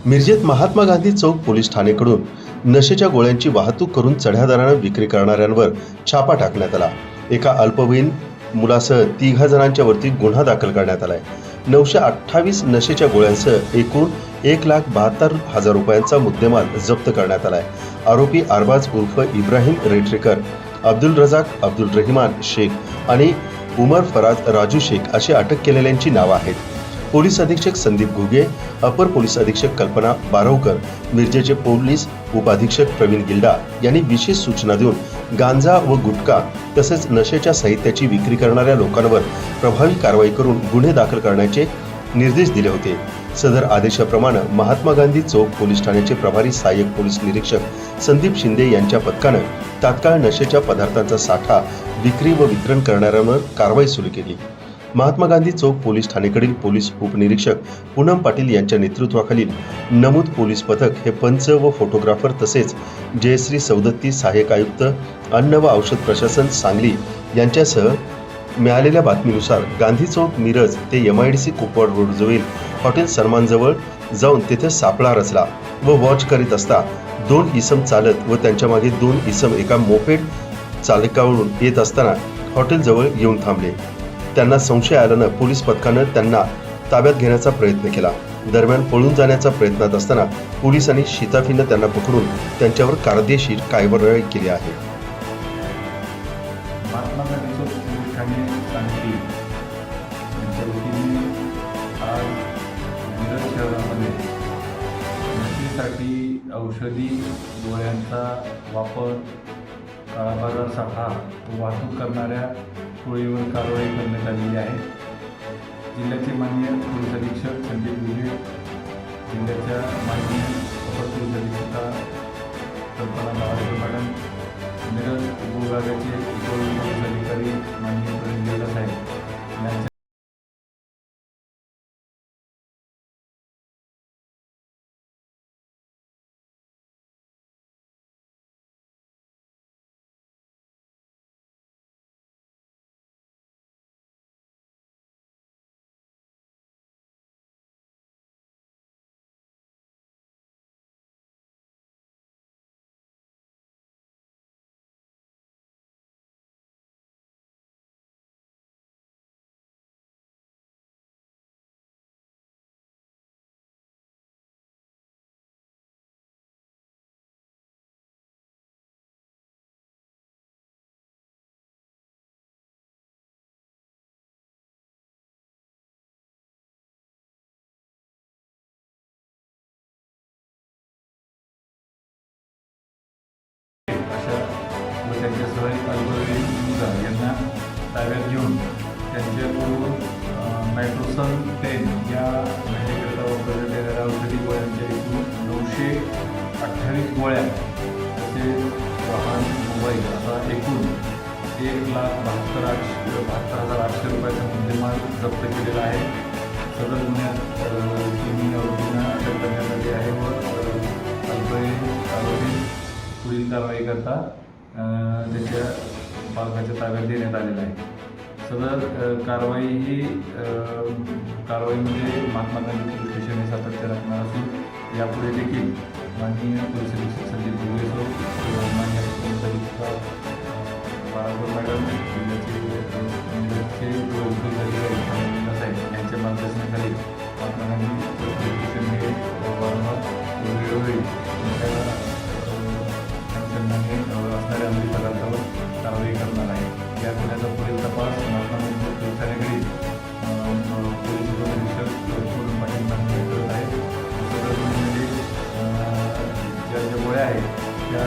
मिरजेत महात्मा गांधी चौक police ठाणेकडून नशेच्या गोळ्यांची वाहतूक करून चढ्या दराने विक्री करणाऱ्यांवर छापा टाकण्यात आला। एका अल्पवयीन मुलासह 3 जणांच्या वरती गुन्हा दाखल करण्यात आलाय। 928 नशेच्या गोळ्यांसह एकूण 1,72,000 रुपयांचा मुद्देमाल जप्त करण्यात आलाय। आरोपी अरबाज उर्फ इब्राहिम रेटरेकर, अब्दुल रजाक अब्दुल रहमान शेख आणि उमर फराज राजू शेख अशी अटक केलेल्यांची नावे आहेत। पोलीस अधीक्षक संदीप घुगे, अपर पोलीस अधीक्षक कल्पना बारवकर, मिरजेचे पोलीस उपाधीक्षक प्रवीण गिल्डा यांनी विशेष सूचना देऊन गांजा व गुटखा तसेच नशेच्या साहित्याची विक्री करणाऱ्या लोकांवर प्रभावी कारवाई करून गुन्हे दाखल करण्याचे निर्देश दिले होते। सदर आदेशाप्रमाणे महात्मा गांधी चौक पोलीस ठाण्याचे प्रभारी सहाय्यक पोलीस निरीक्षक संदीप शिंदे यांच्या पथकाने तात्काळ नशेच्या पदार्थांचा साठा, विक्री व वितरण करणाऱ्यांवर कारवाई सुरू केली। महात्मा गांधी चौक पोलीस ठाणेकडील पोलीस उपनिरीक्षक पूनम पाटील यांच्या नेतृत्वाखालील नमूद पोलीस पथक हे पंच व फोटोग्राफर तसेच जयश्री सौदत्ती सहाय्यक आयुक्त अन्न व औषध प्रशासन सांगली यांच्यासह मिळालेल्या बातमीनुसार गांधी चौक मिरज ते MIDC कुपवाड रोड जवळील हॉटेल सन्मान जवळ जाऊन तेथे सापळा रचला व वॉच करीत असता 2 इसम चालत व त्यांच्या मागे 2 इसम एका मोपेड चालकावरून येत असताना हॉटेल जवळ येऊन थांबले। त्यांना संशय आल्यानं पोलीस पथकाने त्यांना ताब्यात घेण्याचा प्रयत्न केला। दरम्यान पळून जाण्याचा प्रयत्नात असताना पोलिसांनी शिताफीने त्यांना पकडून त्यांच्यावर कायदेशीर कारवाई केली आहे। महात्मा गांधी चौक पोलीस ठाणे सांगली यांच्या वतीने आज मिरज शहरामध्ये नशेसाठी औषधी गोळ्यांचा वापर, काळाबाजार साठा व वाहतूक करणाऱ्या टोळीवर कारवाई करण्यात आलेली आहे। जिल्ह्याचे माननीय पोलीस अधीक्षक संदीप घुगे, जिल्ह्याच्या माननीय अपर पोलीस अधीक्षका कल्पना बारवकर मॅडम, मिरज उपविभागाचे उपपोलीस अधिकारी माननीय प्रवीण गिल्डा साहेब यांच्या व त्यांच्यासह अल्पवयीन मुलगा यांना ताब्यात घेऊन त्यांच्याकडून नायट्रोसन 10 या नशेकरिता वापरल्या गेलेल्या औषधी गोळ्यांच्या एकूण 928 गोळ्या तसेच वाहन, मोबाईल असा एकूण 1,72,800 रुपयाचा मुद्देमाल जप्त केलेला आहे। सदर गुन्ह्यात 3 आरोपींना अटक करण्यात आली आहे व अल्पवयीन आरोपी पुढील कारवाई करता त्याच्या पालकाच्या ताब्यात देण्यात आलेला आहे। सदर कारवाईमध्ये महात्मा गांधी पोलीस स्टेशन हे सातत्य राखणार असून यापुढे देखील माननीय पोलीस अधीक्षक संदीप घुगे, माननीय पोलीस अधीक्षक बारवकर मॅडम, जिल्ह्याचे पोलीस अधिकारी साहेब यांच्या मार्गदर्शनाखाली महात्मा गांधी पोलीस स्टेशन हे वारंवार वेळोवेळी असणाऱ्या अंमली पदार्थावर कारवाई करणार आहे। या गुन्ह्याचा पुढील तपास महात्मा गांधी पोलीस ठाण्याकडील पोलीस उपनिरीक्षक पूनम पाटील करत आहेत। सदर गुन्ह्यामध्ये ज्या गोळ्या आहेत त्या